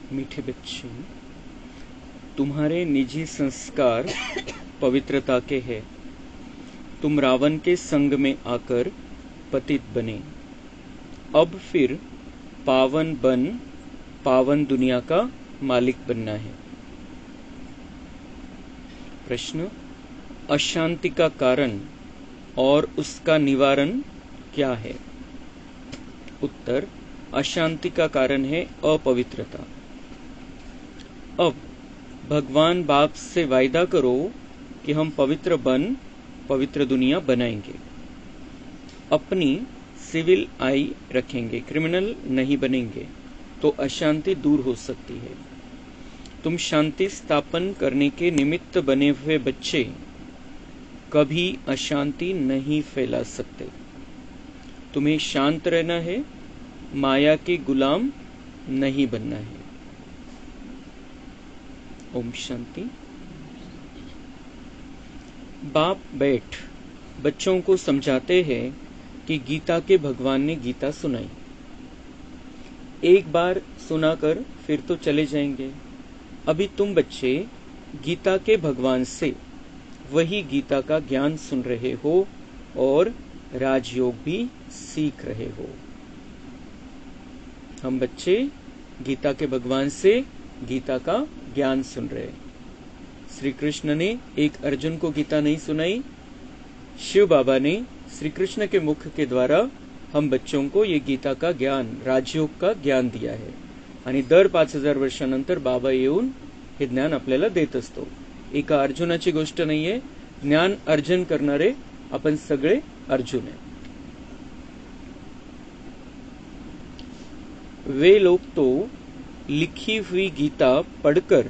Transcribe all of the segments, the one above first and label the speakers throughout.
Speaker 1: मीठे बच्चे, तुम्हारे निजी संस्कार पवित्रता के हैं। तुम रावण के संग में आकर पतित बने। अब फिर पावन दुनिया का मालिक बनना है। प्रश्न, अशांति का कारण और उसका निवारण क्या है? उत्तर, अशांति का कारण है अपवित्रता। अब भगवान बाप से वायदा करो कि हम पवित्र दुनिया बनाएंगे। अपनी सिविल आई रखेंगे, क्रिमिनल नहीं बनेंगे, तो अशांति दूर हो सकती है। तुम शांति स्थापन करने के निमित्त बने हुए बच्चे कभी अशांति नहीं फैला सकते। तुम्हें शांत रहना है, माया के गुलाम नहीं बनना है। ओम शांति। बाप बैठ बच्चों को समझाते हैं कि गीता के भगवान ने गीता सुनाई। एक बार सुनाकर फिर तो चले जाएंगे। अभी तुम बच्चे गीता के भगवान से वही गीता का ज्ञान सुन रहे हो और राजयोग भी सीख रहे हो। हम बच्चे गीता के भगवान से गीता का ज्ञान सुन रहे। श्री कृष्ण ने एक अर्जुन को गीता नहीं सुनाई, शिव बाबा ने श्री कृष्ण के मुख के द्वारा हम बच्चों को ये गीता का ज्ञान, राजयोग का ज्ञान दिया है। आणि दर 5000 वर्षानंतर बाबा येऊन हे ज्ञान आपल्याला देत असतो। एका अर्जुनाची गोष्ट नाहीये, ज्ञान अर्जन करणारे आपण सगळे अर्जुन आहे। वे लोग तो लिखी हुई गीता पढ़कर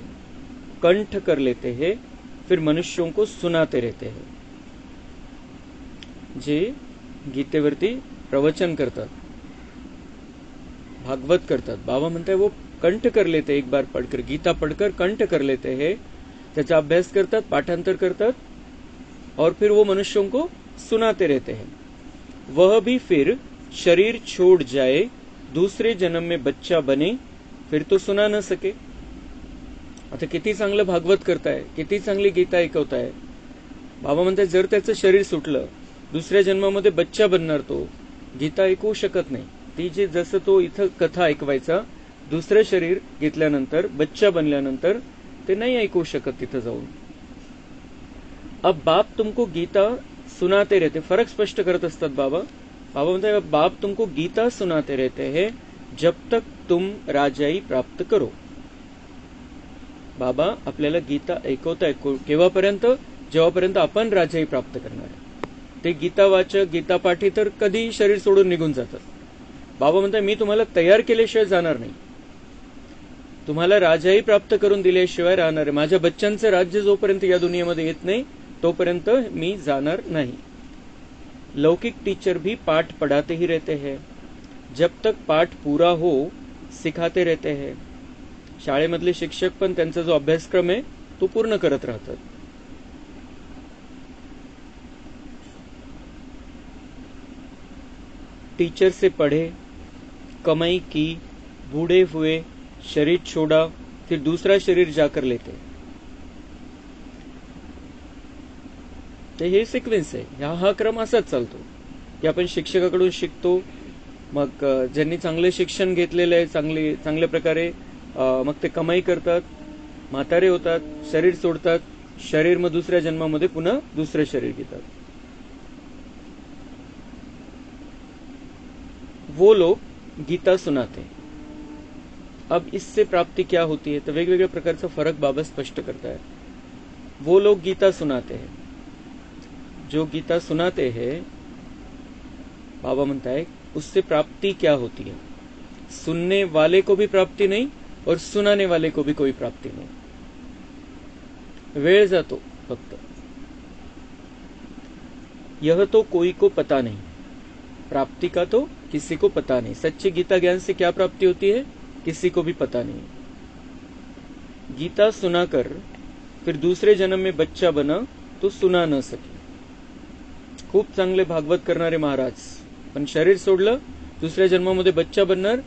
Speaker 1: कंठ कर लेते हैं, फिर मनुष्यों को सुनाते रहते हैं। जे गीतेवरती प्रवचन करतात, भागवत करतात, बाबा म्हणते वो कंठ कर लेते, एक बार पढ़कर, गीता पढ़कर कंठ कर लेते हैं, त्याचा अभ्यास करतात, पाठांतर करतात और फिर वो मनुष्यों को सुनाते रहते हैं। वह भी फिर शरीर छोड़ जाए, दूसरे जन्म में बच्चा बने, फिर तो सुना न सके। आता किती चांगलं भागवत करताय, किती चांगली गीता ऐकवताय। बाबा म्हणतात जर त्याचं शरीर सुटलं, दुसऱ्या जन्मामध्ये बच्चा बनणार, तो गीता ऐकू शकत नाही। ती जे जसं तो इथं कथा ऐकवायचा, दुसरं शरीर घेतल्यानंतर, बच्चा बनल्यानंतर ते नाही ऐकू शकत तिथं जाऊन। अब बाप तुमको गीता सुनाते रहते, फरक स्पष्ट करत असतात बाबा। बाबा म्हणते बाप तुमको गीता सुनाते रहते हैं जब तक तुम राजाई प्राप्त करो। बाबा आपल्याला गीता ऐकवताय केव्हापर्यंत? जेव्हापर्यंत आपण राजाई प्राप्त करणार आहे। ते गीता वाचक, गीता पाठी तर कधी शरीर सोडून निघून जातात। बाबा म्हणतात मी तुम्हाला तयार केल्याशिवाय जाणार नाही, तुम्हाला राजाई प्राप्त करून दिल्याशिवाय राहणार आहे। माझ्या बच्चांचं राज्य जोपर्यंत या दुनियेमध्ये येत नाही तोपर्यंत मी जाणार नाही। लौकिक टीचर भी पाठ पढ़ाते ही रहते हैं, जब तक पाठ पूरा हो सिखाते रहते हैं। शाळेमधले शिक्षक पण त्यांचा जो अभ्यासक्रम आहे तो पूर्ण करत राहतात। टीचर से पढ़े, कमाई की, बूढ़े हुए, शरीर छोड़ा, फिर दूसरा शरीर जाकर लेते। हे सिक्वेन्स आहे, हा क्रम असाच चालतो की आपण शिक्षकाकडून शिकतो, मग ज्यांनी चांगले शिक्षण घेतलेले आहे, चांगल्या प्रकारे मग ते कमाई करतात, म्हातारे होतात, शरीर सोडतात, शरीर मग दुसऱ्या जन्मामध्ये पुन्हा दुसरे शरीर घेतात। वो लोग गीता सुनाते। अब इससे प्राप्ति क्या होती है? तो वेगवेगळ्या प्रकारचा फरक बाबा स्पष्ट करता है। वो लोग गीता सुनाते हैं, जो गीता सुनाते हैं, बाबा म्हणता है उससे प्राप्ति क्या होती है? सुनने वाले को भी प्राप्ति नहीं और सुनाने वाले को भी कोई प्राप्ति नहीं। वेळ जातो फक्त। यह तो कोई को पता नहीं, प्राप्ति का तो किसी को पता नहीं। सच्ची गीता ज्ञान से क्या प्राप्ति होती है किसी को भी पता नहीं। गीता सुनाकर फिर दूसरे जन्म में बच्चा बना तो सुना न सके। खूप चांगले भागवत करणारे महाराज, पण शरीर सोडलं, दुसऱ्या जन्मामध्ये बच्चा बनणार,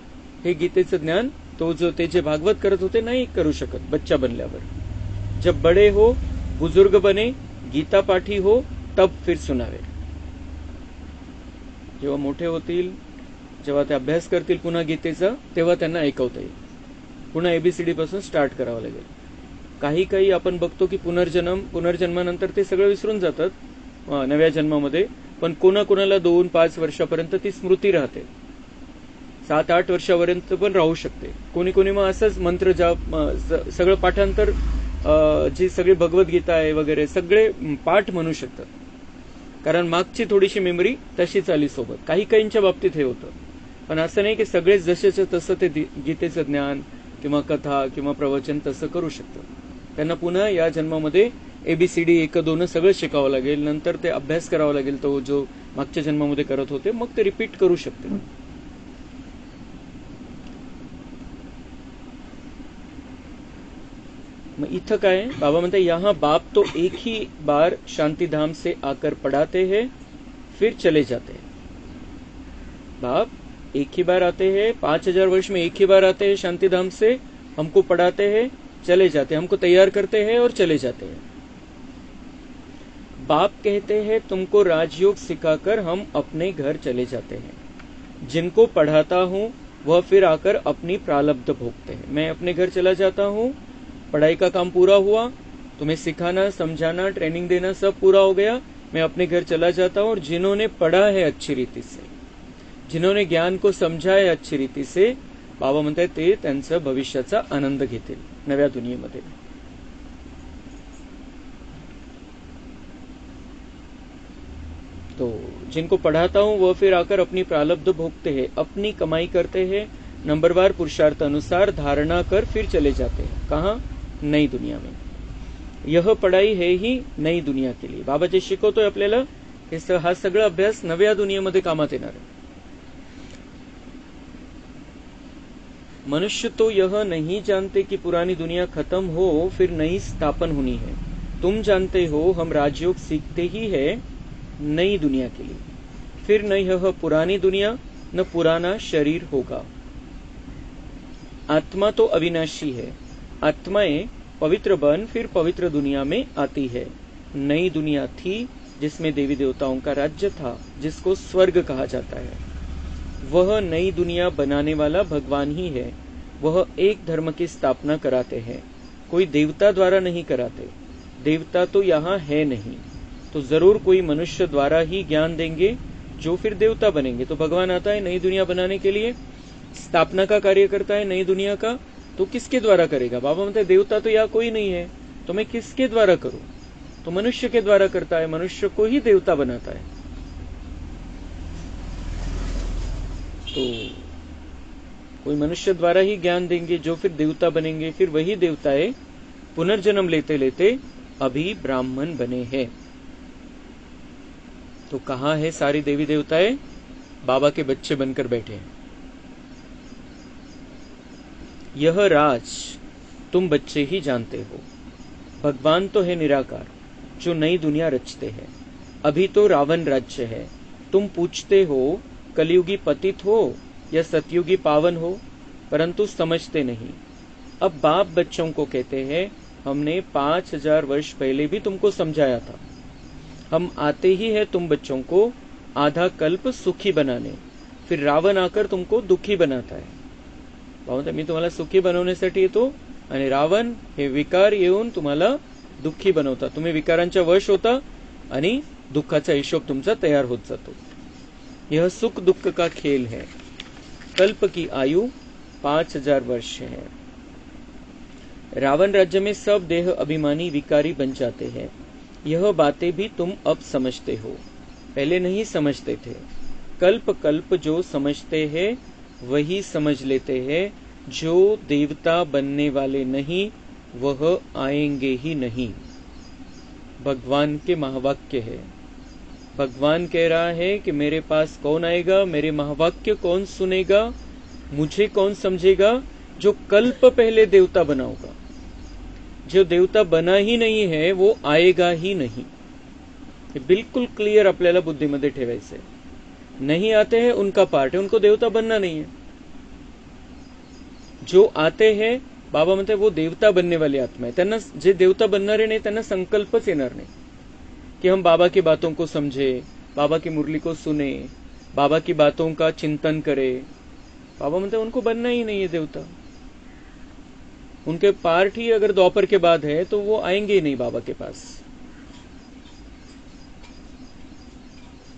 Speaker 1: हे गीतेचं ज्ञान तो जो ते जे भागवत करत होते नाही करू शकत बच्चा बनल्यावर. जब बड़े हो, बुजुर्ग बने, गीता पाठी हो, तब फिर सुनावे. जेव्हा मोठे होतील, जेव्हा ते अभ्यास करतील पुन्हा गीतेचा, तेव्हा त्यांना ऐकवता येईल. पुन्हा ABCD पासून स्टार्ट करावं लागेल. काही आपण बघतो की पुनर्जन्मानंतर ते सगळं विसरून जातात नव्या जन्मामध्ये, पण कोणाकोणाला 2-5 वर्षापर्यंत ती स्मृती राहते. 7-8 वर्षापर्यंत पण राहू शकते. कोणी मग असंच मंत्र जाप सगळं पाठांतर, जी सगळी भगवद्गीता आहे वगैरे सगळे पाठ म्हणू शकतात, कारण मागची थोडीशी मेमरी तशीच आली सोबत. काहींच्या बाबतीत हे होतं, पण असं नाही की सगळेच जसेच तसं ते गीतेचं ज्ञान किंवा कथा किंवा प्रवचन तसं करू शकतात. त्यांना पुन्हा या जन्मामध्ये ABCD 1-2 सगळं शिकावं लागेल, नंतर ते अभ्यास करावा लागेल तो जो मागच्या जन्मामध्ये करत होते, मग ते रिपीट करू शकते. मग इथं काय बाबा म्हणते, यहाँ बाप तो एक ही बार शांतिधाम से आकर पढ़ाते हैं, फिर चले जाते हैं. बाप एक ही बार आते हैं, 5000 वर्ष में एक ही बार आते हैं शांतिधाम से, हमको पढ़ाते हैं, चले जाते हैं, हमको तैयार करते हैं और चले जाते हैं. बाप कहते हैं तुमको राजयोग सिखाकर हम अपने घर चले जाते हैं. जिनको पढ़ाता हूं वह फिर आकर अपनी प्रारब्ध भोगते हैं. मैं अपने घर चला जाता हूं, पढ़ाई का काम पूरा हुआ, तुम्हें सिखाना, समझाना, ट्रेनिंग देना सब पूरा हो गया, मैं अपने घर चला जाता हूं. और जिन्होंने पढ़ा है अच्छी रीति से, जिन्होंने ज्ञान को समझा है अच्छी रीति से, बाबा म्हणतात ते त्यांचा भविष्याचा आनंद घेतील नव्या दुनियेमध्ये. तो जिनको पढ़ाता हूं वह फिर आकर अपनी प्रारब्ध भोगते हैं, अपनी कमाई करते हैं, नंबरवार पुरुषार्थ अनुसार धारणा कर फिर चले जाते हैं. कहाँ? नई दुनिया में. यह पढ़ाई है ही नई दुनिया के लिए. बाबा जे शिकवतोय आपल्याला हा सगळा अभ्यास नव्या दुनियेमध्ये कामात येणार आहे. मनुष्य तो यह नहीं जानते कि पुरानी दुनिया खत्म हो फिर नई स्थापन होनी है. तुम जानते हो हम राजयोग सीखते ही है नई दुनिया के लिए. फिर न यह पुरानी दुनिया न पुराना शरीर होगा. आत्मा तो अविनाशी है. आत्माएं पवित्र बन फिर पवित्र दुनिया में आती है. नई दुनिया थी जिसमें देवी देवताओं का राज्य था, जिसको स्वर्ग कहा जाता है. वह नई दुनिया बनाने वाला भगवान ही है. वह एक धर्म की स्थापना कराते हैं, कोई देवता द्वारा नहीं कराते. देवता तो यहाँ है नहीं, तो जरूर कोई मनुष्य द्वारा ही ज्ञान देंगे जो फिर देवता बनेंगे. तो भगवान आता है नई दुनिया बनाने के लिए, स्थापना का कार्य करता है नई दुनिया का. तो किसके द्वारा करेगा? बाबा म्हणते देवता तो यहाँ कोई नहीं है, तो मैं किसके द्वारा करूं? तो मनुष्य के द्वारा करता है, मनुष्य को ही देवता बनाता है. तो कोई मनुष्य द्वारा ही ज्ञान देंगे जो फिर देवता बनेंगे. फिर वही देवताएं पुनर्जन्म लेते लेते अभी ब्राह्मण बने हैं. तो कहाँ है सारी देवी देवताएं? बाबा के बच्चे बनकर बैठे हैं. यह राज तुम बच्चे ही जानते हो. भगवान तो है निराकार जो नई दुनिया रचते हैं. अभी तो रावण राज्य है. तुम पूछते हो कलयुगी पतित हो या सतयुगी पावन हो, परंतु समझते नहीं. अब बाप बच्चों को कहते हैं हमने 5000 वर्ष पहले भी तुमको समझाया था. हम आते ही है तुम बच्चों को आधा कल्प सुखी बनाने, फिर रावण आकर तुमको दुखी बनाता है. भाऊ मी तुम्हाला सुखी बनवण्यासाठी येतो आणि रावण हे विकार येऊन तुम्हाला दुःखी बनवतात. तुम्ही विकारांच्या वश होता आणि दुःखाचा हिशोब तुमचा तयार होत जातो. यह सुख दुख का खेल है. कल्प की आयु 5000 वर्ष है. रावण राज्य में सब देह अभिमानी विकारी बन जाते हैं. यह बातें भी तुम अब समझते हो, पहले नहीं समझते थे. कल्प कल्प जो समझते हैं वही समझ लेते हैं. जो देवता बनने वाले नहीं वह आएंगे ही नहीं. भगवान के महावाक्य है. भगवान कह रहा है कि मेरे पास कौन आएगा, मेरे महावाक्य कौन सुनेगा, मुझे कौन समझेगा? जो कल्प पहले देवता बना होगा. जो देवता बना ही नहीं है वो आएगा ही नहीं. हे बिल्कुल क्लियर आपल्याला बुद्धीमध्ये ठेवायचंय. नहीं आते हैं उनका पार्ट है, उनको देवता बनना नहीं है. जो आते हैं बाबा म्हणते वो देवता बनने वाली आत्मा है. त्यांना जे देवता बनणारे नाही त्यांना संकल्पच येणार नाही कि हम बाबा की बातों को समझे, बाबा की मुरली को सुने, बाबा की बातों का चिंतन करे. बाबा म्हणते उनको बनना ही नहीं है देवता. उनके पार्ट ही अगर दोपहर के बाद है तो वो आएंगे ही नहीं बाबा के पास.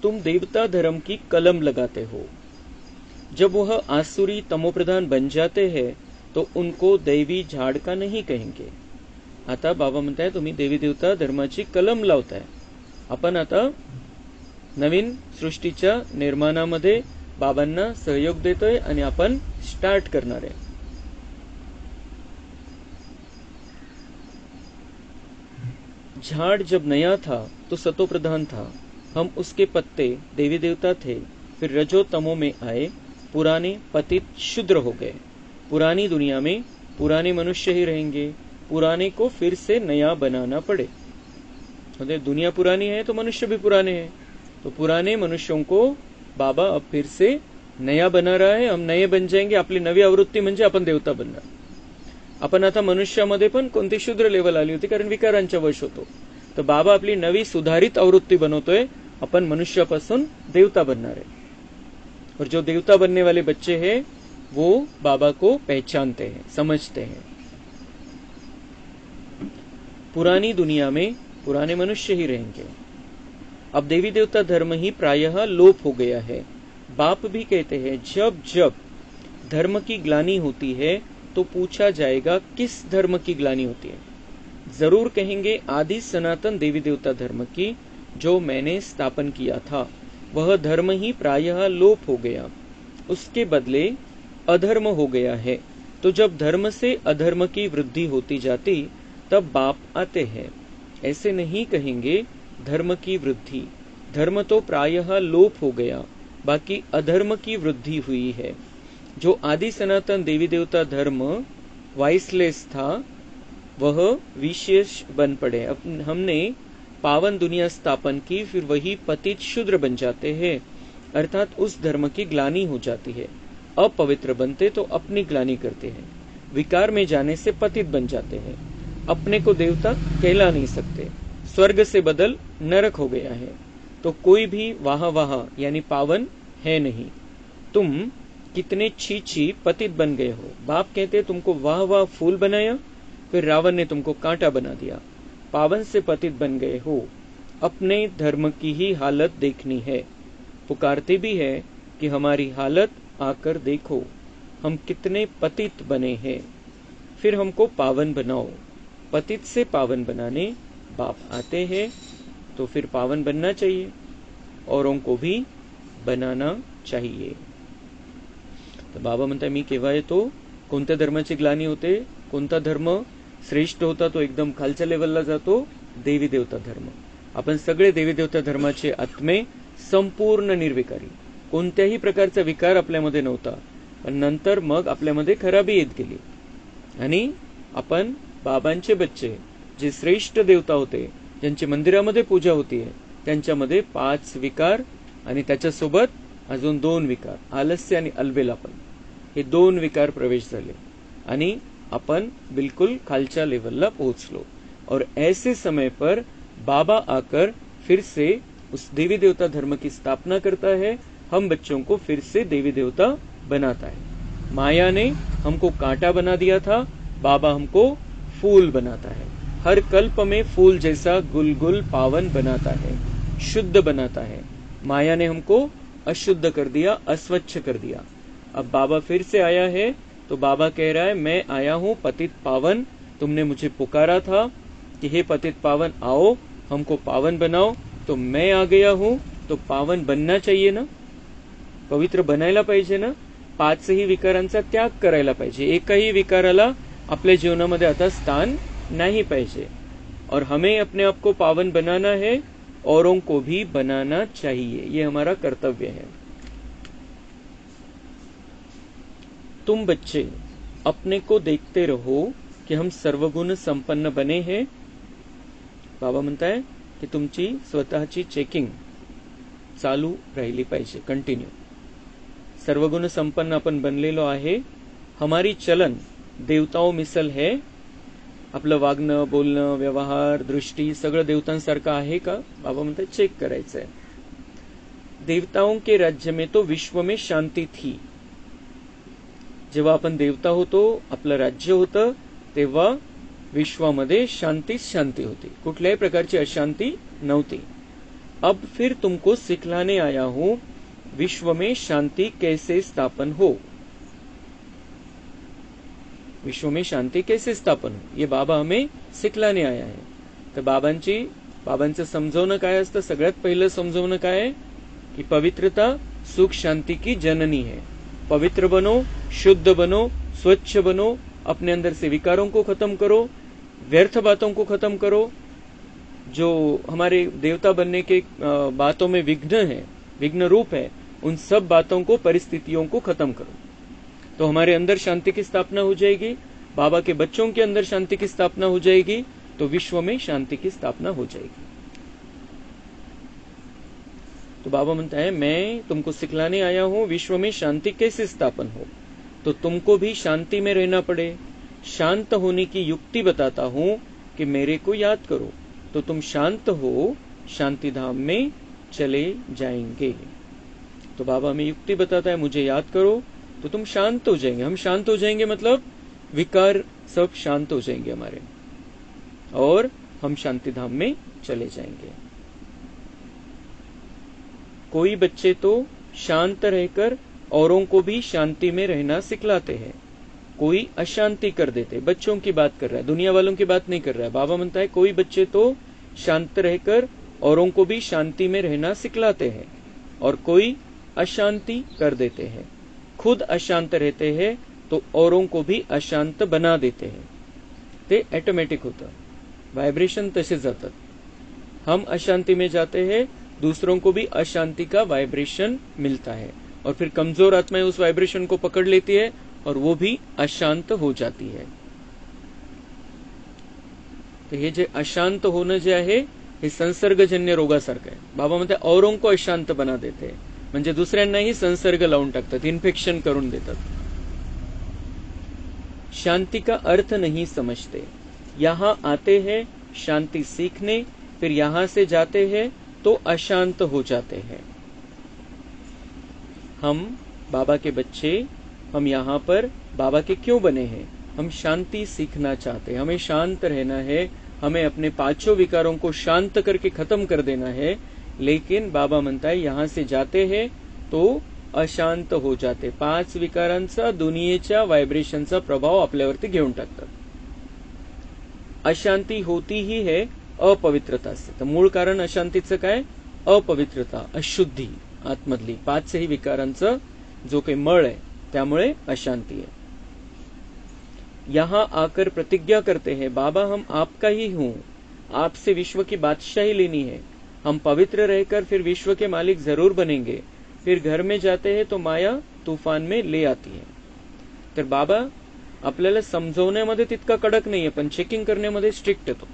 Speaker 1: तुम देवता धर्म की कलम लगाते हो. जब वह आसुरी तमोप्रधान बन जाते हैं तो उनको दैवी झाड का नहीं कहेंगे. आता बाबा म्हणताय तुम्ही देवी देवता धर्माची कलम लावताय. आपण आता नवीन सृष्टीच्या निर्माणामध्ये बाबांना सहयोग देतोय आणि आपण स्टार्ट करणार आहे. झाड़ जब नया था तो सतो प्रधान था. हम उसके पत्ते देवी देवता थे. फिर रजो तमो में आए, पुराने पतित शूद्र हो गए. पुरानी दुनिया में पुराने मनुष्य ही रहेंगे. पुराने को फिर से नया बनाना पड़े. दुनिया पुरानी है तो मनुष्य भी पुराने हैं. तो पुराने मनुष्यों को बाबा अब फिर से नया बना रहा है. हम नए बन जाएंगे. आपली नवी आवृत्ती म्हणजे आपण देवता बनणार. आपण आता मनुष्यामध्ये पण कोणती शूद्र लेवल आली होती कारण विकारांच्या वश होतो. तर बाबा आपली नवी सुधारित आवृत्ती बनवतोय. अपन मनुष्यापासून देवता बनणार है. और जो देवता बनने वाले बच्चे हैं वो बाबा को पहचानते हैं, समझते हैं. पुरानी दुनिया में पुराने मनुष्य ही रहेंगे. अब देवी देवता धर्म ही प्रायः लोप हो गया है. बाप भी कहते हैं जब जब धर्म की ग्लानि होती है तो पूछा जाएगा किस धर्म की ग्लानि होती है. जरूर कहेंगे आदि सनातन देवी देवता धर्म की जो मैंने स्थापन किया था. वह धर्म ही प्रायः लोप हो गया. उसके बदले अधर्म हो गया है. तो जब धर्म से अधर्म की वृद्धि होती जाती तब बाप आते हैं. ऐसे नहीं कहेंगे धर्म की वृद्धि. धर्म तो प्रायः लोप हो गया, बाकी अधर्म की वृद्धि हुई है. जो आदि सनातन देवी देवता धर्म वाइसलेस था वह विशेष बन पड़े. हमने पावन दुनिया स्थापन की, फिर वही पतित शूद्र बन जाते हैं. अर्थात उस धर्म की ग्लानि हो जाती है. अपवित्र बनते तो अपनी ग्लानि करते हैं. विकार में जाने से पतित बन जाते हैं. अपने को देवता कहला नहीं सकते. स्वर्ग से बदल नरक हो गया है. तो कोई भी वाह वाह यानी पावन है नहीं. तुम कितने छी पतित बन गए हो. बाप कहते तुमको वाह वाह फूल बनाया, फिर रावण ने तुमको कांटा बना दिया. पावन से पतित बन गए हो. अपने धर्म की ही हालत देखनी है. पुकारते भी है कि हमारी हालत आकर देखो, हम कितने पतित बने हैं. फिर हमको पावन बनाओ. पतित से पावन बनाने बाप आते हैं. तो फिर पावन बनना चाहिए, औरों को भी बनाना चाहिए. तर बाबा म्हणतात मी केव्हा येतो, कोणत्या धर्माची ग्लानी होते, कोणता धर्म श्रेष्ठ होता तो एकदम खालच्या लेवलला जातो, देवी देवता धर्म. आपण सगळे देवी देवता धर्माचे आत्मे संपूर्ण निर्विकारी. कोणत्याही प्रकारचा विकार आपल्यामध्ये नव्हता. पण नंतर मग आपल्यामध्ये खराबी येत गेली आणि आपण बाबांचे बच्चे जे श्रेष्ठ देवता होते, ज्यांची मंदिरामध्ये पूजा होतीये, त्यांच्यामध्ये 5 विकार आणि त्याच्यासोबत अजून 2 विकार, आलस्य आणि अल्बेलापन, हे 2 विकार प्रवेश झाले आणि अपन बिल्कुल खालचा लेवलला पहुंचलो. और ऐसे समय पर बाबा आकर फिर से उस देवी देवता धर्म की स्थापना करता है. हम बच्चों को फिर से देवी देवता बनाता है. माया ने हमको कांटा बना दिया था, बाबा हमको फूल बनाता है. हर कल्प में फूल जैसा गुलगुल पावन बनाता है, शुद्ध बनाता है. माया ने हमको अशुद्ध कर दिया, अस्वच्छ कर दिया. अब बाबा फिर से आया है तो बाबा कह रहा है मैं आया हूं पतित पावन. तुमने मुझे पुकारा था कि हे पतित पावन आओ हमको पावन बनाओ. तो मैं आ गया हूं. तो पावन बनना चाहिए ना, पवित्र बनायला पाहिजे ना. 5ही विकारांचा त्याग करायला पाहिजे. एकही विकाराला आपल्या जीवनामध्ये आता स्थान नहीं पाहिजे. और हमें अपने आप को पावन बनाना है, औरों को भी बनाना चाहिए. ये हमारा कर्तव्य है. तुम बच्चे अपने को देखते रहो कि हम सर्वगुण संपन्न बने हैं. बाबा म्हणताय की तुमची स्वतःची चेकिंग चालू राहिली पाहिजे, कंटिन्यू. सर्वगुण संपन्न आपण बनलेलो आहे हमारी चलन देवताओं मिसल है, आपलं वागणं बोलणं व्यवहार दृष्टी सगळं देवतांसारखं आहे का? बाबा म्हणतात चेक करायचं आहे. देवताओं के राज्य में तो विश्व में शांति थी. जेव्हा आपण देवता होतो, आपलं राज्य होतं, तेव्हा विश्वामध्ये शांतीच शांती होती, कुठल्याही प्रकारची अशांती नव्हती. अब फिर तुमको सिखलाने आया हूं विश्व में शांति कैसे स्थापन हो. विश्व में शांति कैसे स्थापन हो, ये बाबा हमें सिखलाने आया है. तर बाबांचं समजवणं काय असतं? सगळ्यात पहिलं समजवणं काय आहे की पवित्रता सुख शांति की जननी है. पवित्र बनो, शुद्ध बनो, स्वच्छ बनो, अपने अंदर से विकारों को खत्म करो, व्यर्थ बातों को खत्म करो, जो हमारे देवता बनने के बातों में विघ्न है, विघ्न रूप है, उन सब बातों को परिस्थितियों को खत्म करो. तो हमारे अंदर शांति की स्थापना हो जाएगी, बाबा के बच्चों के अंदर शांति की स्थापना हो जाएगी, तो विश्व में शांति की स्थापना हो जाएगी. तो बाबा म्हणता है मैं तुमको सिखलाने आया हूं विश्व में शांति कैसे स्थापन हो. तो तुमको भी शांति में रहना पड़े. शांत होने की युक्ति बताता हूं कि मेरे को याद करो, तो तुम शांत हो, शांति धाम में चले जाएंगे. तो बाबा हमें युक्ति बताता है, मुझे याद करो तो तुम शांत हो जाएंगे. हम शांत हो जाएंगे मतलब विकार सब शांत हो जाएंगे हमारे, और हम शांति धाम में चले जाएंगे. कोई बच्चे तो शांत रहकर औरों को भी शांति में रहना सिखलाते हैं, कोई अशांति कर देते. बच्चों की बात कर रहा है, दुनिया वालों की बात नहीं कर रहा है. बाबा म्हणता है कोई बच्चे तो शांत रहकर औरों को भी शांति में रहना सिखलाते हैं, और कोई अशांति कर देते हैं. खुद अशांत रहते हैं तो औरों को भी अशांत बना देते हैं. ते ऑटोमॅटिक होतं, वायब्रेशन तसे जातात. हम अशांति में जाते हैं, दूसरों को भी अशांति का वाइब्रेशन मिलता है, और फिर कमजोर आत्माएं उस वाइब्रेशन को पकड़ लेती है और वो भी अशांत हो जाती है. तर हे जे अशांत होणं जे आहे हे संसर्गजन्य रोगासारखं आहे. बाबा म्हणते औरों को अशांत बना देते, म्हणजे दुसऱ्यांनाही संसर्ग लावून टाकतात, इन्फेक्शन करून देतात. शांति का अर्थ नहीं समझते. यहां आते हैं शांति सीखने, फिर यहां से जाते हैं तो अशांत हो जाते हैं. हम बाबा के बच्चे, हम यहाँ पर बाबा के क्यों बने हैं? हम शांति सीखना चाहते हैं, हमें शांत रहना है, हमें अपने पांचों विकारों को शांत करके खत्म कर देना है. लेकिन बाबा म्हणता है यहां से जाते हैं तो अशांत हो जाते. 5 विकारांचा दुनियेच्या व्हायब्रेशनचा प्रभाव आपल्यावरती घेऊन टाकतात. अशांती होती ही है अपवित्रता से. तर मूळ कारण अशांतीचं काय? अपवित्रता, अशुद्धी आतमधली 5ही विकारांचा जो काही मळ आहे त्यामुळे अशांती है. यहां आकर प्रतिज्ञा करते हैं बाबा हम आपका ही हूं, आपसे विश्व की बादशाही लेनी है. हम पवित्र रहकर फिर विश्व के मालिक जरूर बनेंगे. फिर घर में जाते हैं तो माया तूफान में ले आती है. तर बाबा आपल्याला समजवण्यामध्ये तितका कडक नाहीये, पण चेकिंग करण्यामध्ये स्ट्रिक्ट है. तो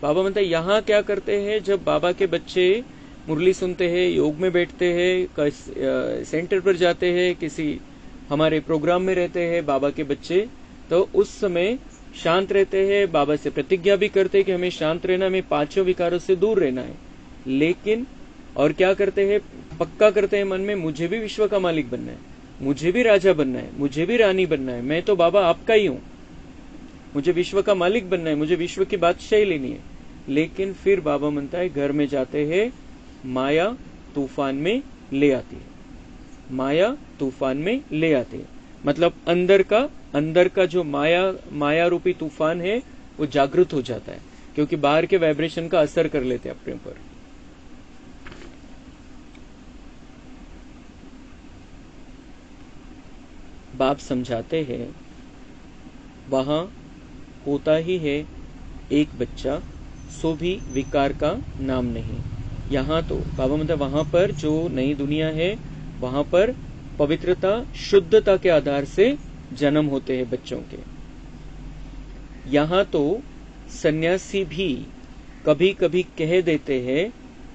Speaker 1: बाबा म्हणते यहाँ क्या करते हैं, जब बाबा के बच्चे मुरली सुनते हैं, योग में बैठते हैं, सेंटर पर जाते हैं, किसी हमारे प्रोग्राम में रहते हैं बाबा के बच्चे, तो उस समय शांत रहते हैं. बाबा से प्रतिज्ञा भी करते हैं कि हमें शांत रहना, हमें 5 विकारों से दूर रहना है. लेकिन और क्या करते हैं? पक्का करते हैं मन में, मुझे भी विश्व का मालिक बनना है, मुझे भी राजा बनना है, मुझे भी रानी बनना है. मैं तो बाबा आपका ही हूं, मुझे विश्व का मालिक बनना है, मुझे विश्व की बादशाही लेनी है. लेकिन फिर बाबा म्हणता है घर में जाते हैं माया तूफान में ले आती है. माया तूफान में ले आती है मतलब अंदर का जो माया रूपी तूफान है वो जागृत हो जाता है, क्योंकि बाहर के वाइब्रेशन का असर कर लेते हैं अपने ऊपर. बाप समझाते हैं वहां होता ही है एक बच्चा, सो भी विकार का नाम नहीं. यहाँ तो बाबा मतलब वहां पर जो नई दुनिया है वहां पर पवित्रता शुद्धता के आधार से जन्म होते हैं बच्चों के. यहाँ तो सन्यासी भी कभी कभी कह देते हैं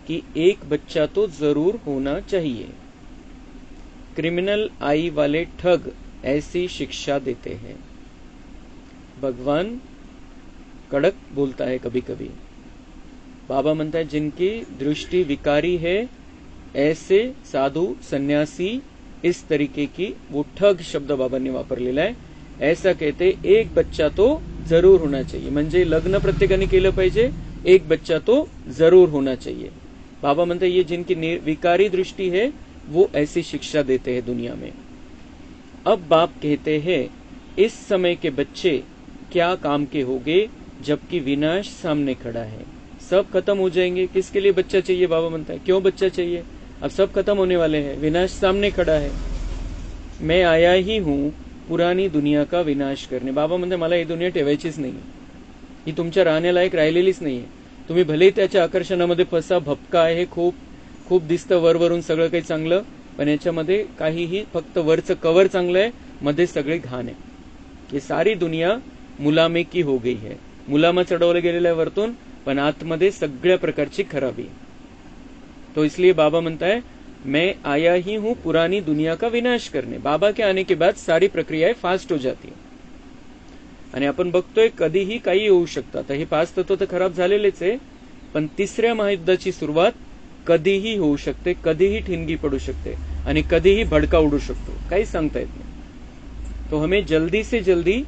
Speaker 1: कि एक बच्चा तो जरूर होना चाहिए. क्रिमिनल आई वाले ठग ऐसी शिक्षा देते हैं। भगवान कडक बोलता है कभी कभी। बाबा म्हणता है जिनकी दृष्टि विकारी है ऐसे साधु सन्यासी, इस तरीके की, वो ठग शब्द बाबांनी वापरलेला आहे। ऐसा कहते एक बच्चा तो जरूर होना चाहिए, म्हणजे लग्न प्रत्येकाने केलं पाहिजे, एक बच्चा तो जरूर होना चाहिए। बाबा म्हणते ये जिनकी विकारी दृष्टि है वो ऐसी शिक्षा देते हैं दुनिया में। अब बाप कहते हैं इस समय के बच्चे क्या काम के होंगे जबकि विनाश सामने खड़ा है। सब खत्म हो जाएंगे, किसके लिए बच्चा चाहिए? बाबा म्हणता है क्यों बच्चा चाहिए? अब सब खत्म होने वाले हैं, विनाश सामने खड़ा है। मैं आया ही हूं पुरानी दुनिया का विनाश करणे। बाबा म्हणते मला ही दुनिया ठेवायचीच नाही, ही तुमच्या राहण्यालायक राहिलेलीच नाहीये। तुम्ही भलेही त्याच्या आकर्षणामध्ये फसा, भपका आहे, खूप खूप दिसतं वरवरून सगळं काही चांगलं, पण याच्यामध्ये काहीही, फक्त वरचं कवर चांगलं आहे, मध्ये सगळे घाण आहे। ये सारी दुनिया मुलामे की हो गई है, मुलामा चढवलं गेलेलं आहे वरतून, पण आतमध्ये सगळ्या प्रकारची खराबी आहे। तो इसलिए बाबा म्हणता है मैं आया ही हूं पुरानी दुनिया का विनाश करने। बाबा के आने के बाद सारी प्रक्रियाएं फास्ट हो जाती है आणि आपण बघतोय कधीही काही होऊ शकतं। आता हे 5 तत्व तर खराब झालेलेच आहे, पण तिसऱ्या महायुद्धाची सुरुवात कधीही होऊ शकते, कधीही ठिणगी पडू शकते आणि कधीही भडका उडू शकतो, काही सांगता येत नाही। तो हमें जल्दी से जल्दी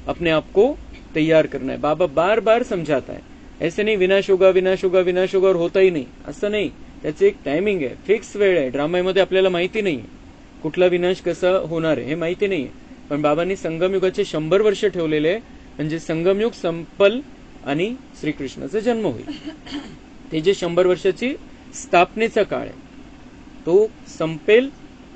Speaker 1: अपने आप को तैयार करना है। बाबा बार बार समझाता है, ऐसे नहीं विनाश होगा विनाश होगा विनाश होगा और होता ही नहीं, असं नाही। त्याचे एक टायमिंग आहे, फिक्स वेळ आहे। ड्रामामध्ये आपल्याला माहिती नाही कुठला विनाश कसा होणार आहे, हे माहिती नाही। पण बाबांनी संगमयुगाचे 100 वर्ष ठेवलेले आहे, म्हणजे संगमयुग संपल आणि श्रीकृष्णाचा जन्म होईल। ते जे 100 वर्षाची स्थापनेचा काळ आहे तो संपेल,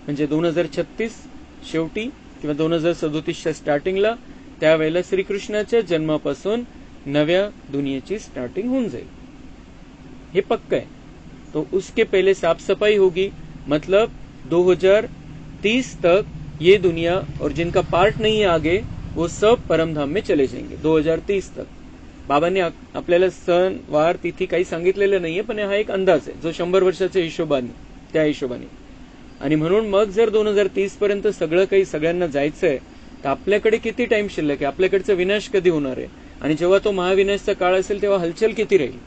Speaker 1: म्हणजे 2036 शेवटी किंवा 2037च्या स्टार्टिंगला, त्यावेळेला श्रीकृष्णाच्या जन्मापासून नव्या दुनियेची स्टार्टिंग होऊन जाईल, हे पक्का आहे। तो उसके पहले साफ सफाई होगी, मतलब 2030 तक ये दुनिया और जिनका पार्ट नहीं है आगे वो सब परमधाम में चले जाएंगे 2030 तक। बाबांनी आपल्याला सण वार तिथी काही सांगितलेलं नाहीये, पण हा एक अंदाज आहे जो 100 वर्षाच्या हिशोबाने, त्या हिशोबाने। आणि म्हणून मग जर 2030 पर्यंत सगळं काही सगळ्यांना जायचंय तर आपल्याकडे किती टाइम शिल्लक आहे, आपल्याकडचा विनाश कधी होणार आहे, आणि जेव्हा तो महाविनाशचा काळ असेल तेव्हा हलचल किती राहील।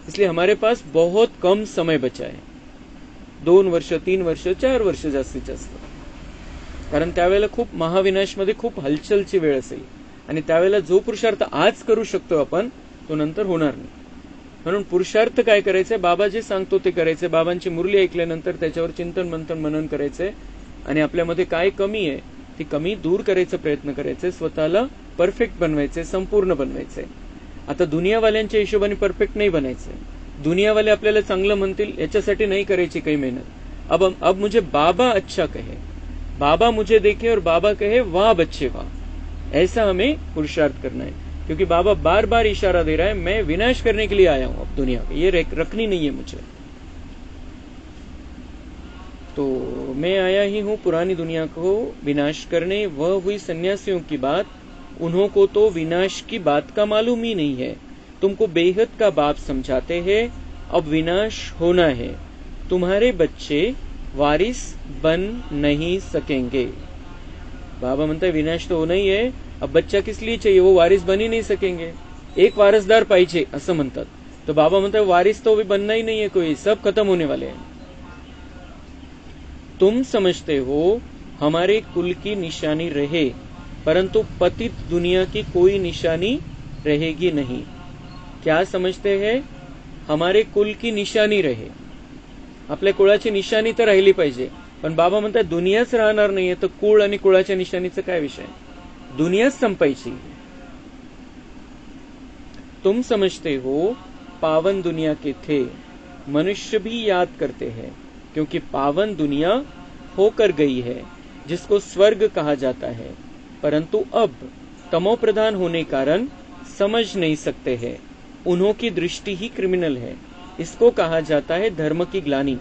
Speaker 1: इसलिए हमारे पास बहुत कम समय बचा है, 2 वर्ष 3 वर्ष 4 वर्ष जास्तीत जास्त, कारण त्यावेळेला खूप महाविनाशमध्ये खूप हलचलची वेळ असेल आणि त्यावेळेला जो पुरुषार्थ आज करू शकतो आपण तो नंतर होणार नाही। म्हणून पुरुषार्थ काय करायचंय, बाबा जे सांगतो ते करायचंय, बाबांची मुरली ऐकल्यानंतर त्याच्यावर चिंतन मंथन मनन करायचंय आणि आपल्यामध्ये काय कमी आहे ती कमी दूर करायचा प्रयत्न करायचंय, स्वतःला परफेक्ट बनवायचंय, संपूर्ण बनवायचंय। आता दुनियावाल्यांच्या हिशोबाने परफेक्ट नाही बनायचंय, दुनियावाले आपल्याला चांगलं म्हणतील याच्यासाठी नाही करायची काही मेहनत। अब मुझे बाबा अच्छा कहे, बाबा मुझे देखे और बाबा कहे वाह बच्चे वाह, ऐसा हमें पुरुषार्थ करना है। क्योंकि बाबा बार बार इशारा दे रहा है मैं विनाश करने के लिए आया हूं अब दुनिया में, ये रखनी नहीं है मुझे। तो मैं आया ही हूं पुरानी दुनिया को विनाश करने। वह हुई सन्यासियों की बात, उन्हों को तो विनाश की बात का मालूम ही नहीं है। तुमको बेहद का बाप समझाते हैं अब विनाश होना है, तुम्हारे बच्चे वारिस बन नहीं सकेंगे। बाबा म्हणता विनाश तो होना ही है, अब बच्चा किस लिए चाहिए, वो वारिस बन ही नहीं सकेंगे, एक वारसदार पाहिजे असं म्हणतात। तो बाबा म्हणता वारिस तो भी बनना ही नहीं है कोई, सब खत्म होने वाले हैं। तुम समझते हो हमारे कुल की निशानी रहे, परंतु पतित दुनिया की कोई निशानी रहेगी नहीं। क्या समझते हैं, हमारे कुल की निशानी रहे, आपल्या कुळाची निशानी तर राहिली पाहिजे, पण बाबा म्हणतात दुनियाच राहणार नाहीये, तर कुळ आणि कुळाच्या निशाणीचा काय विषय, दुनियाच संपायची। तुम समझते हो पावन दुनिया के थे, मनुष्य भी याद करते हैं, क्योंकि पावन दुनिया होकर गई है जिसको स्वर्ग कहा जाता है, परंतु अब तमोप्रधान होने कारण समझ नहीं सकते हैं, उन्हों की दृष्टि ही क्रिमिनल है, इसको कहा जाता है धर्म की ग्लानि।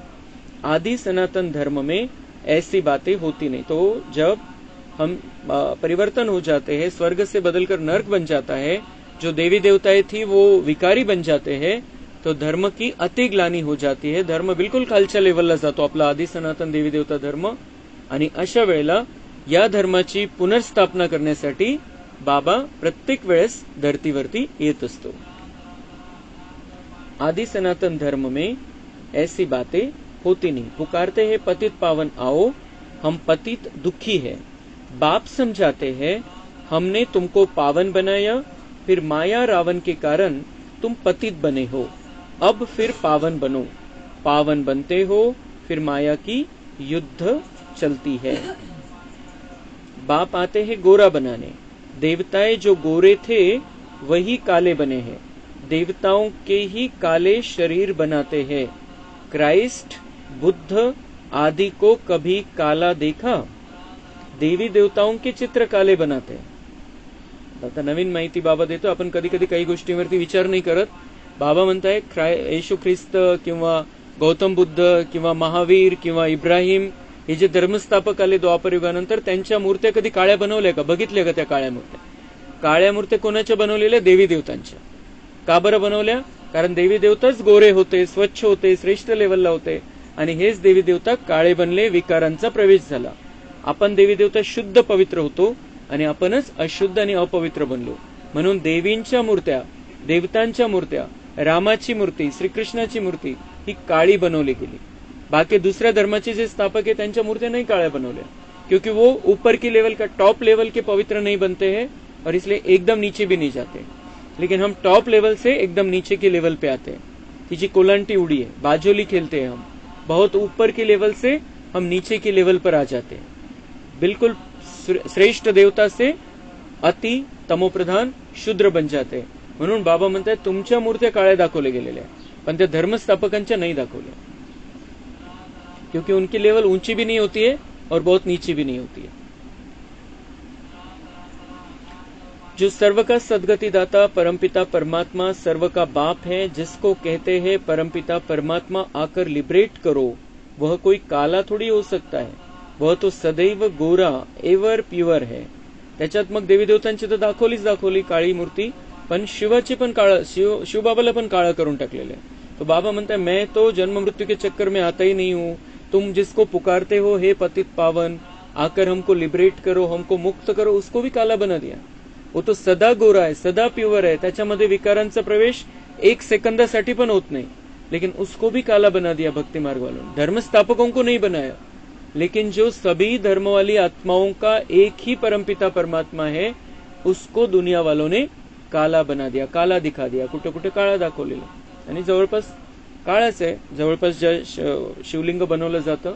Speaker 1: आदि सनातन धर्म में ऐसी बातें होती नहीं। तो जब हम परिवर्तन हो जाते हैं, स्वर्ग से बदलकर नर्क बन जाता है, जो देवी देवताएं थी वो विकारी बन जाते हैं, तो धर्म की अति ग्लानी हो जाती है, धर्म बिलकुल खालच्या लेवलला जातो आपला आदि सनातन देवी देवता धर्म। आणि अशा वेळेला या धर्माची पुनर्स्थापना करण्यासाठी बाबा प्रत्येक वेळेस धरतीवरती येत असतो। आदि सनातन धर्म में ऐसी बातें होती नहीं। पुकारते हैं पतित पावन आओ, हम पतित दुखी है। बाप समझाते हैं हमने तुमको पावन बनाया, फिर माया रावण के कारण तुम पतित बने हो, अब फिर पावन बनो। पावन बनते हो फिर माया की युद्ध चलती है। बाप आते हैं गोरा बनाने। देवताएं जो गोरे थे वही काले बने हैं। देवताओं के ही काले शरीर बनाते हैं। क्राइस्ट बुद्ध आदि को कभी काला देखा? देवी देवताओं के चित्र काले बनाते हैं। आता नवीन माहिती बाबा देतो। आपण कधी कधी काही गोष्टींवरती विचार नाही करत। बाबा म्हणताय येशू ख्रिस्त किंवा गौतम बुद्ध किंवा महावीर किंवा इब्राहिम हे जे धर्मस्थापक आले द्वापर युगानंतर, त्यांच्या मूर्त्या कधी काळ्या बनवल्या का? बघितल्या का त्या काळ्या मूर्त्या? काळ्या मूर्त्या कोणाच्या बनवलेल्या? देवी देवतांच्या। का बरं बनवल्या? कारण देवी देवताच गोरे होते, स्वच्छ होते, श्रेष्ठ लेवलला होते, आणि हेच देवी देवता काळे बनले, विकारांचा प्रवेश झाला। आपण देवी देवता शुद्ध पवित्र होतो आणि आपणच अशुद्ध आणि अपवित्र बनलो। म्हणून देवींच्या मूर्त्या, देवतांच्या मूर्त्या, रामाची मूर्ती, श्रीकृष्णाची मूर्ती ही काळी बनवली गेली। बाकी दूसऱ्या धर्माचे जे स्थापक है त्यांच्या मूर्तियां नहीं काळ्या बनवल्या, क्योंकि वो ऊपर की लेवल का, टॉप लेवल के पवित्र नहीं बनते हैं और इसलिए एकदम नीचे भी नहीं जाते। लेकिन हम टॉप लेवल से एकदम नीचे के लेवल पे आते हैं। तिची कोलांटी उड़ी है, बाजोली खेलते हैं हम, बहुत ऊपर के लेवल से हम नीचे के लेवल पर आ जाते हैं। बिल्कुल श्रेष्ठ देवता से अति तमोप्रधान शूद्र बन जाते हैं। म्हणून बाबा म्हणतात तुमच्या मूर्त्या काळ्या दाखवल्या गेलेल्या, पण त्या धर्मस्थापकांच्या नहीं दाखवल्या, क्योंकि उनकी लेवल ऊंची भी नहीं होती है और बहुत नीची भी नहीं होती है। जो सर्व का सदगति दाता परमपिता परमात्मा सर्व का बाप है, जिसको कहते हैं परमपिता परमात्मा आकर लिबरेट करो, वह कोई काला थोड़ी हो सकता है, वह तो सदैव गोरा एवर प्युअर है। त्याच्यात मग देवी देवतांची तर दाखवली काळी मूर्ती, पण शिवाची पण काळा, शिवबाबाला पण काळा करून टाकलेलं आहे। तो बाबा म्हणता है मैं तो जन्म मृत्यू के चक्कर में आता ही नहीं हूँ, तुम जिसको पुकारते हो हे पतित पावन, आकर हमको लिबरेट करो, हमको मुक्त करो, उसको भी काला बना दिया। वो तो सदा गोरा है, सदा प्युअर है, त्याच्यामध्ये विकारांचा प्रवेश एक सेकंदासाठी पण होत नाही, लेकिन उसको भी काला बना दिया भक्ति मार्ग वालों ने। धर्मस्थापकों को नहीं बनाया, लेकिन जो सभी धर्म वाली आत्माओं का एक ही परमपिता परमात्मा है, उसको दुनिया वालों ने काला बना दिया, काला दिखा दिया। कुठे कुठे काळा दाखवलेला, आणि जवळपास काळाच आहे। जवळपास जे शिवलिंग बनवलं जातं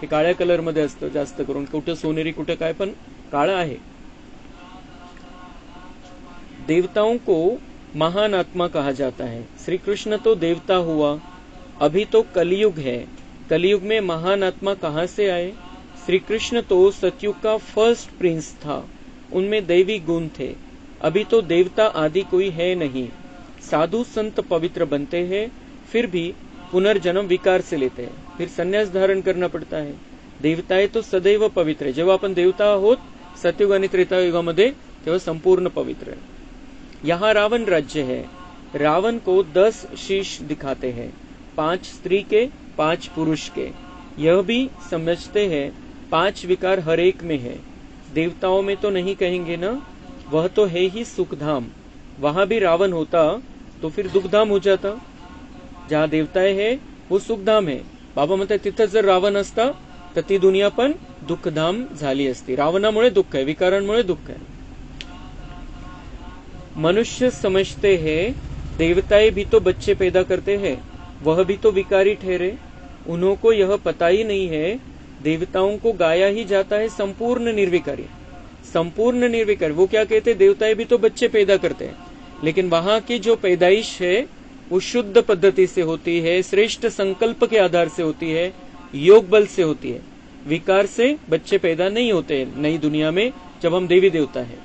Speaker 1: हे काळ्या कलर मध्ये असतं जास्त करून, कुठं सोनेरी कुठं काय, पण काळा आहे। देवताओं को महान आत्मा कहा जाता है। श्री कृष्ण तो देवता हुआ, अभी तो कलयुग है, कलयुग में महान आत्मा कहाँ से आए? श्री कृष्ण तो सतयुग का फर्स्ट प्रिंस था, उनमें दैवी गुण थे, अभी तो देवता आदि कोई है नहीं। साधु संत पवित्र बनते हैं, फिर भी पुनर्जन्म विकार से लेते हैं, फिर संन्यास धारण करना पड़ता है। देवताएं तो सदैव पवित्र है, जेव्हा आपण देवता आहोत सतयुग आणि त्रेतायुगामध्ये तेव्हा संपूर्ण पवित्र है। यहाँ रावण राज्य है, रावण को 10 शीश दिखाते हैं, 5 स्त्री के 5 पुरुष के, यह भी समझते हैं 5 विकार हर एक में है। देवताओं में तो नहीं कहेंगे ना, वह तो है ही सुखधाम, वहां भी रावण होता तो फिर दुखधाम हो जाता। जहाँ देवताएं है वो सुखधाम है। बाबा म्हणतात तिथं जर रावण असता तर ती दुनिया पण दुःखधाम झाली असती। रावणामुळे दुःख है, विकारांमुळे दुःख है। मनुष्य समझते हैं देवताएं भी तो बच्चे पैदा करते हैं, वह भी तो विकारी ठहरे, उन्होंने यह पता ही नहीं है देवताओं को गाया ही जाता है संपूर्ण निर्विकारी। संपूर्ण निर्विकारी, वो क्या कहते हैं देवताएं भी तो बच्चे पैदा करते हैं, लेकिन वहां की जो पैदाइश है वो शुद्ध पद्धति से होती है, श्रेष्ठ संकल्प के आधार से होती है, योग बल से होती है। विकार से बच्चे पैदा नहीं होते नई दुनिया में जब हम देवी देवता है।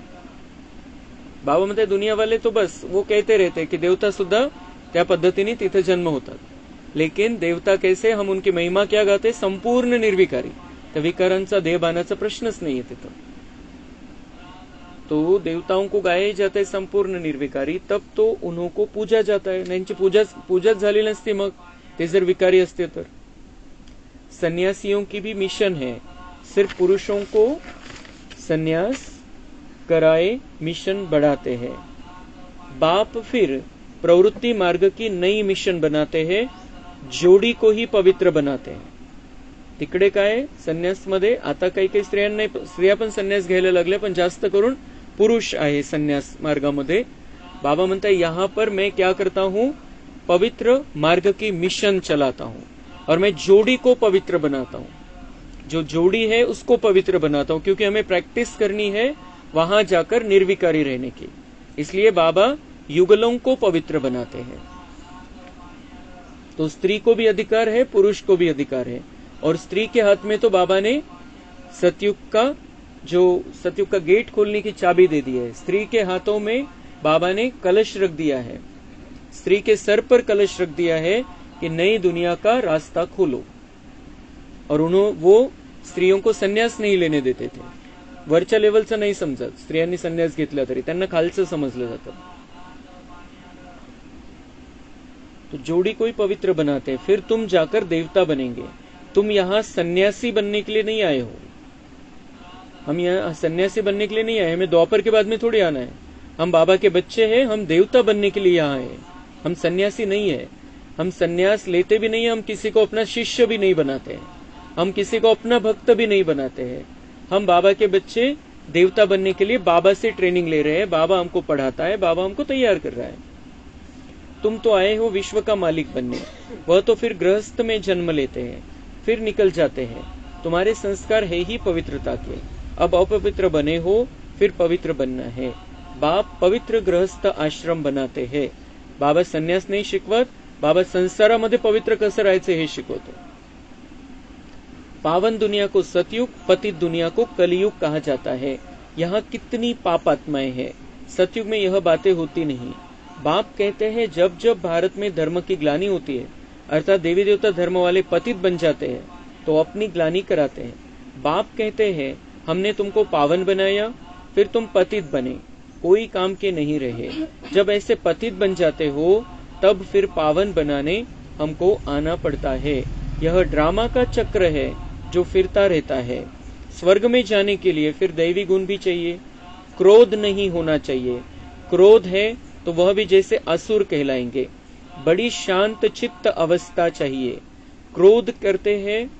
Speaker 1: बाबा म्हणते दुनिया वाले तो बस वो कहते रहते कि देवता सुद्धा त्या पद्धतीने तिथे जन्म होतात, लेकिन देवता कैसे, हम उनकी महिमा क्या गाते, संपूर्ण निर्विकारी। त्या विकारांचा देह बाणाचा प्रश्नच नाहीये तिथं। तो देवताओं को गाया जाता है संपूर्ण निर्विकारी, तब तो उन्हों को पूजा जाता है। त्यांची पूजाच झाली नसती मग ते जर विकारी असते तर। सन्यासियों की भी मिशन है, सिर्फ पुरुषों को संन्यास कराए मिशन बढ़ाते हैं। बाप फिर प्रवृत्ति मार्ग की नई मिशन बनाते हैं, जोडी को ही पवित्र बनाते हैं। तिकडे काय संन्यासमध्ये आता काही काही स्त्रिया पण संन्यास घ्यायला लागल्या, पण जास्त करून पुरुष आहे संन्यास मार्गामध्ये। बाबा म्हणता है यहाँ पर मैं क्या करता हूँ, पवित्र मार्ग की मिशन चलाता हूँ और मैं जोड़ी को पवित्र बनाता हूँ। जो जोड़ी है उसको पवित्र बनाता हूँ, क्योंकि हमें प्रैक्टिस करनी है वहां जाकर निर्विकारी रहने की। इसलिए बाबा युगलों को पवित्र बनाते हैं। तो स्त्री को भी अधिकार है, पुरुष को भी अधिकार है। और स्त्री के हाथ में तो बाबा ने सतयुग का गेट खोलने की चाबी दे दी है। स्त्री के हाथों में बाबा ने कलश रख दिया है, स्त्री के सर पर कलश रख दिया है कि नई दुनिया का रास्ता खोलो। और वो स्त्रियों को संन्यास नहीं लेने देते थे, वरच्या लेवलचं नाही समजत। स्त्रियांनी संन्यास घेतला तरी त्यांना खालचं समजलं जातं। तो जोड़ी को ही पवित्र बनाते हैं, फिर तुम जाकर देवता बनेंगे। तुम यहाँ सन्यासी बनने के लिए नहीं आए हो, हम यहाँ सन्यासी बनने के लिए नहीं आए, हमें द्वापर के बाद में थोड़ी आना है। हम बाबा के बच्चे हैं, हम देवता बनने के लिए यहाँ आए, हम सन्यासी नहीं है। हम सन्यास लेते भी नहीं है, हम किसी को अपना शिष्य भी नहीं बनाते हैं, हम किसी को अपना भक्त भी नहीं बनाते हैं। हम बाबा के बच्चे देवता बनने के लिए बाबा से ट्रेनिंग ले रहे हैं, बाबा हमको पढ़ाता है, बाबा हमको तैयार कर रहा है। तुम तो आए हो विश्व का मालिक बनने, वह तो फिर गृहस्थ में जन्म लेते हैं, फिर निकल जाते हैं। तुम्हारे संस्कार है ही पवित्रता के, अब अपवित्र बने हो, फिर पवित्र बनना है। बाप पवित्र गृहस्थ आश्रम बनाते हैं। बाबा संन्यास नाही शिकवत, बाबा संसारामध्ये पवित्र कसं राहायचं हे शिकवतो। पावन दुनिया को सतयुग, पतित दुनिया को कलयुग कहा जाता है। यहाँ कितनी पापात्माएं हैं, सतयुग में यह बातें होती नहीं। बाप कहते हैं जब जब भारत में धर्म की ग्लानि होती है, अर्थात देवी देवता धर्म वाले पतित बन जाते हैं, तो अपनी ग्लानि कराते हैं। बाप कहते हैं हमने तुमको पावन बनाया, फिर तुम पतित बने, कोई काम के नहीं रहे। जब ऐसे पतित बन जाते हो तब फिर पावन बनाने हमको आना पड़ता है। यह ड्रामा का चक्र है जो फिरता रहता है। स्वर्ग में जाने के लिए फिर दैवी गुण भी चाहिए, क्रोध नहीं होना चाहिए। क्रोध है तो वह भी जैसे असुर कहलाएंगे। बड़ी शांत चित्त अवस्था चाहिए। क्रोध करते हैं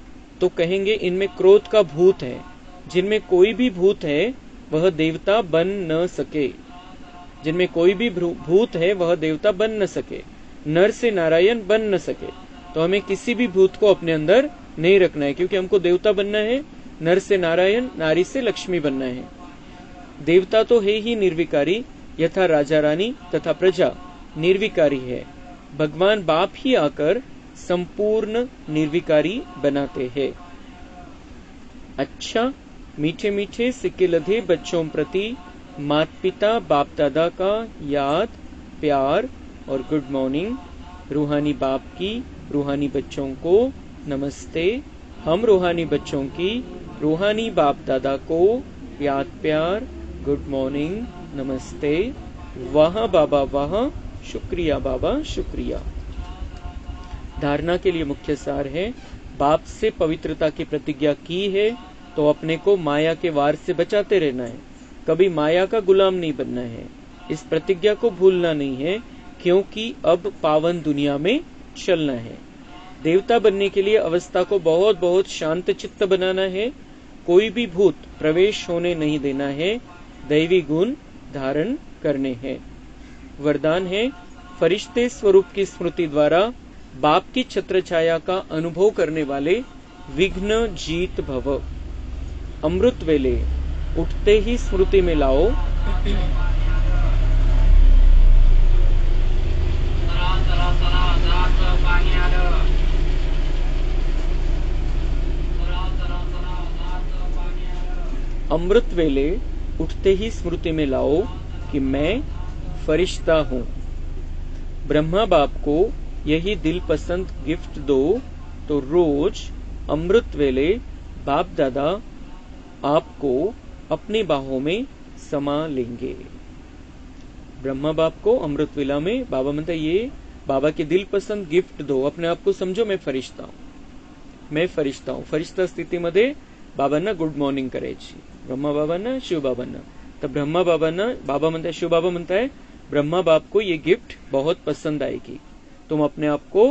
Speaker 1: तो कहेंगे इनमें क्रोध का भूत है। जिनमें कोई भी भूत है वह देवता बन न सके, जिनमें कोई भी भूत है वह देवता बन न सके, नर से नारायण बन न सके। तो हमें किसी भी भूत को अपने अंदर नहीं रखना है, क्योंकि हमको देवता बनना है, नर से नारायण, नारी से लक्ष्मी बनना है। देवता तो है ही निर्विकारी, यथा राजा रानी तथा प्रजा निर्विकारी है। भगवान बाप ही आकर संपूर्ण निर्विकारी बनाते हैं। अच्छा, मीठे मीठे सिक्के लधे बच्चों प्रति माता पिता बाप दादा का याद, प्यार और गुड मॉर्निंग। रूहानी बाप की रूहानी बच्चों को नमस्ते। हम रूहानी बच्चों की रूहानी बाप दादा को याद, प्यार, गुड मॉर्निंग, नमस्ते। वाह बाबा वाह, शुक्रिया बाबा शुक्रिया। धारणा के लिए मुख्य सार है, बाप से पवित्रता की प्रतिज्ञा की है तो अपने को माया के वार से बचाते रहना है, कभी माया का गुलाम नहीं बनना है। इस प्रतिज्ञा को भूलना नहीं है, क्योंकि अब पावन दुनिया में चलना है। देवता बनने के लिए अवस्था को बहुत बहुत शांत चित्त बनाना है, कोई भी भूत प्रवेश होने नहीं देना है, दैवी गुण धारण करने हैं। वरदान है, फरिश्ते स्वरूप की स्मृति द्वारा बाप की छत्र छाया का अनुभव करने वाले विघ्न जीत भव। अमृत वेले उठते ही स्मृति में लाओ अमृत वेले उठते ही स्मृति में लाओ कि मैं फरिश्ता हूँ। ब्रह्मा बाप को यही दिल पसंद गिफ्ट दो तो रोज अमृत वेले बाप दादा आपको अपनी बाहों में समा लेंगे। ब्रह्मा बाप को अमृत वेला में बाबा म्हणता ये बाबा के दिल पसंद गिफ्ट दो, अपने आप को समझो मैं फरिश्ता हूं, मैं फरिश्ता हूं। फरिश्ता स्थिति मध्ये बाबांना गुड मॉर्निंग करायची, ब्रह्मा बाबांना, शिव बाबांना. तर ब्रह्मा बाबांना बाबा म्हणताय, शिव बाबा म्हणताय ब्रह्मा बाप को ये गिफ्ट बहुत पसंद आएगी, तुम अपने आप को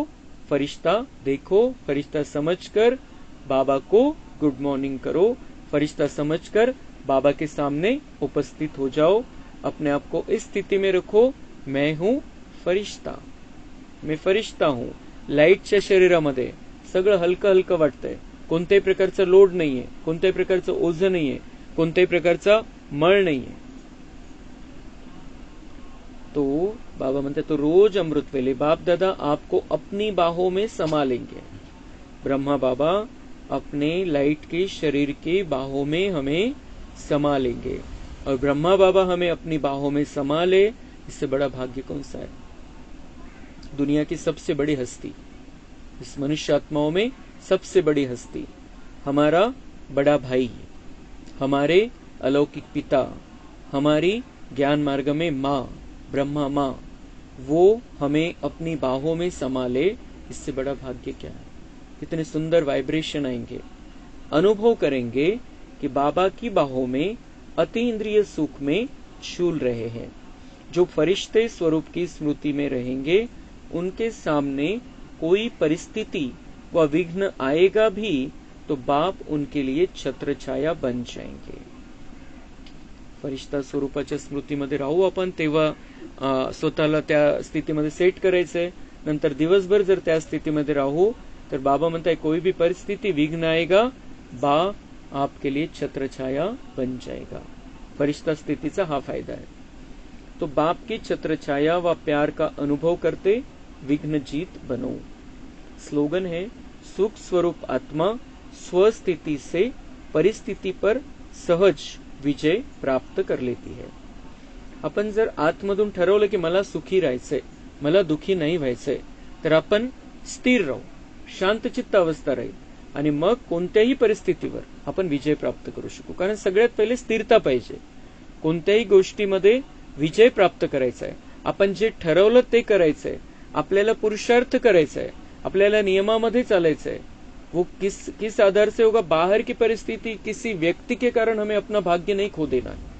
Speaker 1: फरिश्ता देखो, फरिश्ता समझकर बाबा को गुड मॉर्निंग करो, फरिश्ता समझकर बाबा के सामने उपस्थित हो जाओ, अपने आप को इस स्थिती में रखो, मैं हूं फरिश्ता, मी फरिश्ता हूं. लाईटच्या शरीरामध्ये सगळं हलकं हलकं वाटतंय, कोणत्याही प्रकारचा लोड नाहीये, कोणत्याही प्रकारचं ओझं नाहीये, कोणत्याही प्रकारचा मळ नाहीये. तो बाबा म्हणते तो रोज अमृत वेले बाप दादा आपको अपनी बाहों में समा लेंगे. ब्रह्मा बाबा अपने लाइट के शरीर के बाहों में हमें समा लेंगे, और ब्रह्मा बाबा हमें अपनी बाहों में समा ले, इससे बड़ा भाग्य कौन सा है. दुनिया की सबसे बड़ी हस्ती, इस मनुष्य आत्माओं में सबसे बड़ी हस्ती हमारा बड़ा भाई, हमारे अलौकिक पिता, हमारी ज्ञान मार्ग में माँ ब्रह्मा माँ, वो हमें अपनी बाहों में समा ले, इससे बड़ा भाग्य क्या है. कितने सुंदर वाइब्रेशन आएंगे, अनुभव करेंगे कि बाबा की बाहों में अति इंद्रिय सुख में झूल रहे हैं. जो फरिश्ते स्वरूप की स्मृति में रहेंगे, उनके सामने कोई परिस्थिति व विघ्न आएगा भी तो बाप उनके लिए छत्र छाया बन जाएंगे. फरिश्ता स्वरूपाच्या स्मृतीमध्ये राहू आपण, तेव्हा स्वतःला त्या स्थितीमध्ये सेट करायचंय. नंतर दिवसभर जर त्या स्थितीमध्ये राहू तर बाबा म्हणताय कोई भी परिस्थिति विघ्न आएगा, बा आपके लिए छत्र छाया बन जाएगा. फरिश्ता स्थितीचा हा फायदा है. तो बाप की छत्र छाया व प्यार का अनुभव करते विघ्न जीत बनो. स्लोगन है सुख स्वरूप आत्मा स्वस्थिति से परिस्थिति पर सहज विजय प्राप्त कर लेती है. आपण जर आतमधून ठरवलं की मला सुखी राहायचंय, मला दुखी नाही व्हायचंय, तर आपण स्थिर राहू, शांतचित्त अवस्था राहील, आणि मग कोणत्याही परिस्थितीवर आपण विजय प्राप्त करू शकू. कारण सगळ्यात पहिले स्थिरता पाहिजे. कोणत्याही गोष्टीमध्ये विजय प्राप्त करायचा आहे, आपण जे ठरवलं ते करायचंय, आपल्याला पुरुषार्थ करायचा है, आपल्याला नियमामध्ये चालायचंय. वो किस आधार से होगा, बाहर की परिस्थिति किसी व्यक्ति के कारण हमें अपना भाग्य नहीं खो देना है.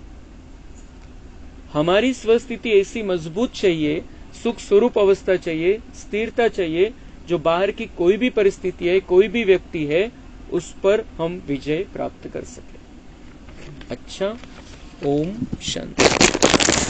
Speaker 1: हमारी स्वस्थिति ऐसी मजबूत चाहिए, सुख स्वरूप अवस्था चाहिए, स्थिरता चाहिए, जो बाहर की कोई भी परिस्थिति है, कोई भी व्यक्ति है, उस पर हम विजय प्राप्त कर सके. अच्छा, ओम शांति.